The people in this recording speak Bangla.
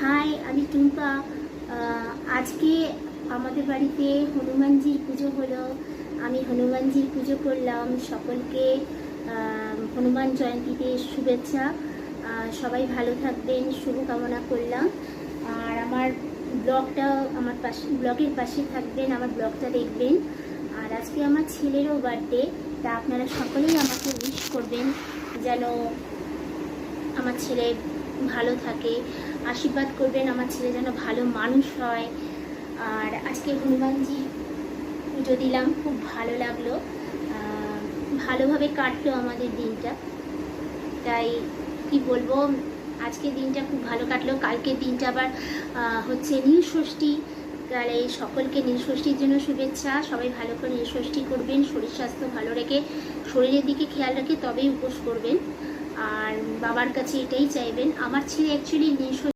হাই, আমি টুম্পা। আজকে আমাদের বাড়িতে হনুমানজির পুজো হলো। আমি হনুমানজির পুজো করলাম। সকলকে হনুমান জয়ন্তীতে শুভেচ্ছা। সবাই ভালো থাকবেন, শুভকামনা করলাম। আর আমার ব্লগের পাশে থাকবেন, আমার ব্লগটা দেখবেন। আর আজকে আমার ছেলেরও বার্থডে, তা আপনারা সকলেই আমাকে উইশ করবেন যেন আমার ছেলে ভালো থাকে। আশীর্বাদ করবেন আমার ছেলে যেন ভালো মানুষ হয়। আর আজকে হনুমানজি পুজো দিলাম, খুব ভালো লাগলো। ভালোভাবে কাটলো আমাদের দিনটা। তাই কি বলবো, আজকের দিনটা খুব ভালো কাটলো। কালকের দিনটা আবার হচ্ছে নীলষষ্ঠী। তাহলে সকলকে নীলষষ্ঠীর জন্য শুভেচ্ছা। সবাই ভালো করে নীলষষ্ঠী করবেন, শরীর স্বাস্থ্য ভালো রেখে, শরীরের দিকে খেয়াল রেখে তবেই উপোস করবেন। আর বাবার কাছে এটাই চাইবেন। আমার ছেলে অ্যাকচুয়ালি নীলষষ্ঠী